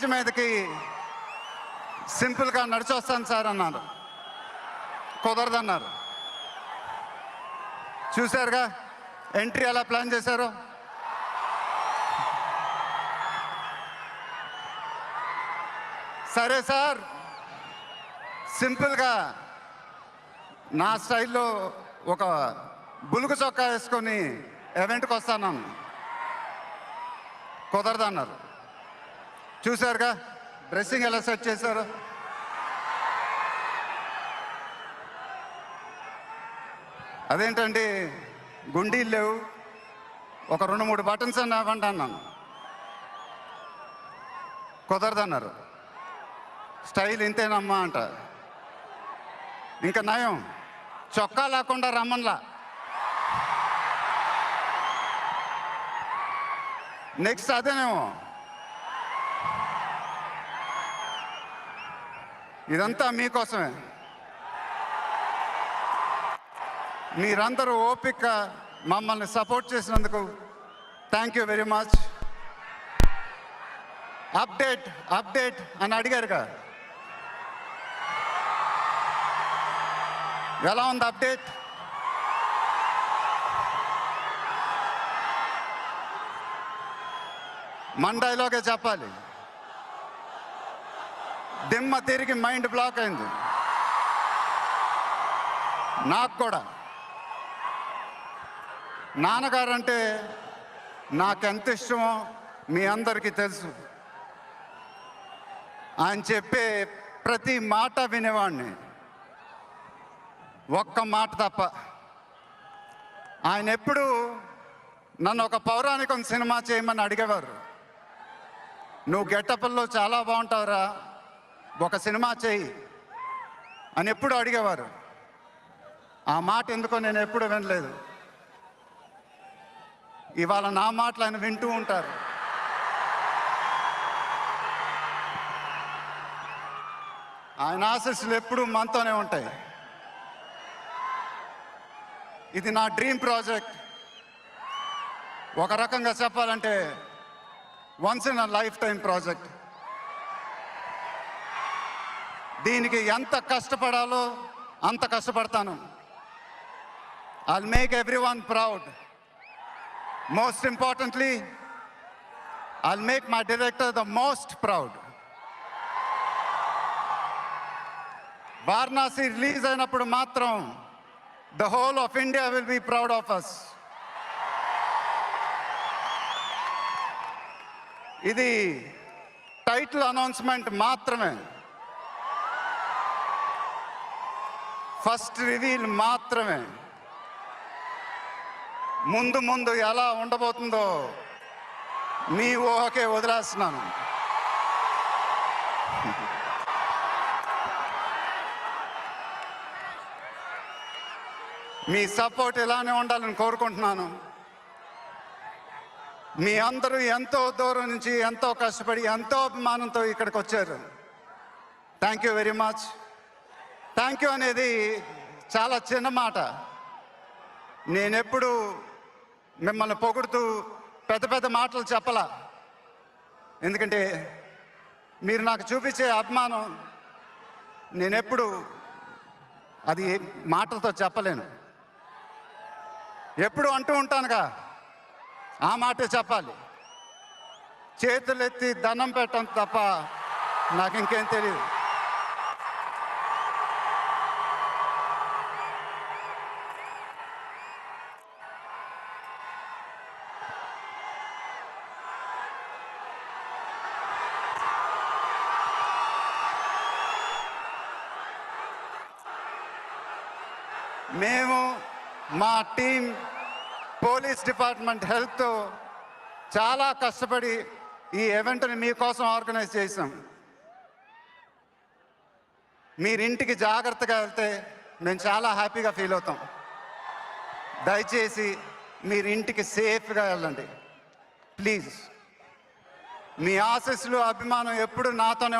Stage మీదకి సింపుల్గా నడిచి వస్తాను సార్ అన్నారు. కుదరదన్నారు. చూశారుగా ఎంట్రీ ఎలా ప్లాన్ చేశారు. సరే సార్, సింపుల్గా నా స్టైల్లో ఒక బులుగు చొక్కా వేసుకొని ఈవెంట్కి వస్తాను. కుదరదన్నారు. చూశారుగా డ్రెస్సింగ్ ఎలా సెట్ చేశారు. అదేంటండి గుండీలు లేవు, ఒక 2-3 బటన్స్ అని ఇవ్వండి అన్నాను. కుదరదన్నారు. స్టైల్ ఇంతేనమ్మా అంట. ఇంకా నయం, చొక్కా లేకుండా రమ్మన్లా. నెక్స్ట్ అదేనేమో. ఇదంతా మీకోసమే. మీరందరూ ఓపిక మమ్మల్ని సపోర్ట్ చేసినందుకు thank you very much. Update update అని అడిగారుగా, ఎలా ఉంది అప్డేట్? మన డైలాగే చెప్పాలి. దిమ్మ తిరిగి మైండ్ బ్లాక్ అయింది నాకు కూడా. నాన్నగారు అంటే నాకెంత ఇష్టమో మీ అందరికీ తెలుసు. ఆయన చెప్పే ప్రతి మాట వినేవాడిని, ఒక్క మాట తప్ప. ఆయన ఎప్పుడు నన్ను ఒక పౌరాణికం సినిమా చేయమని అడిగేవారు. నువ్వు గెటప్ల్లో చాలా బాగుంటావురా, ఒక సినిమా చేయి అని ఎప్పుడు అడిగేవారు. ఆ మాట ఎందుకో నేను ఎప్పుడు వినలేదు. ఇవాళ నా మాటలు ఆయన వింటూ ఉంటారు. ఆయన ఆశీస్సులు ఎప్పుడూ మనతోనే ఉంటాయి. ఇది నా డ్రీమ్ ప్రాజెక్ట్. ఒక రకంగా చెప్పాలంటే once in a life time project. దీనికి ఎంత కష్టపడాలో అంత కష్టపడతాను. I'll make everyone proud. Most importantly, I'll make my director the most proud. Varanasi release అయినప్పుడు మాత్రం the whole of India will be proud of us. ఇది title announcement మాత్రమే, first reveal మాత్రమే. ముందు ముందు ఎలా ఉండబోతుందో మీ ఊహకే వదిలేస్తున్నాను. మీ సపోర్ట్ ఇలానే ఉండాలని కోరుకుంటున్నాను. మీ అందరూ ఎంతో దూరం నుంచి ఎంతో కష్టపడి ఎంతో అభిమానంతో ఇక్కడికి వచ్చారు. Thank you very much. Thank you అనేది చాలా చిన్న మాట. నేనెప్పుడు మిమ్మల్ని పొగుడుతూ పెద్ద పెద్ద మాటలు చెప్పలా. ఎందుకంటే మీరు నాకు చూపించే అభిమానం నేనెప్పుడు అది మాటలతో చెప్పలేను. ఎప్పుడు అంటూ ఉంటానుగా, ఆ మాటే చెప్పాలి. చేతులెత్తి దండం పెట్టడం తప్ప నాకు ఇంకేం తెలియదు. మేము మా టీం పోలీస్ డిపార్ట్మెంట్ హెల్త్తో చాలా కష్టపడి ఈ ఈవెంట్ని మీకోసం ఆర్గనైజ్ చేసాం. మీరింటికి జాగ్రత్తగా వెళ్తే మేము చాలా హ్యాపీగా ఫీల్ అవుతాం. దయచేసి మీరింటికి సేఫ్గా వెళ్ళండి ప్లీజ్. మీ ఆశీస్సులు అభిమానం ఎప్పుడు నాతోనే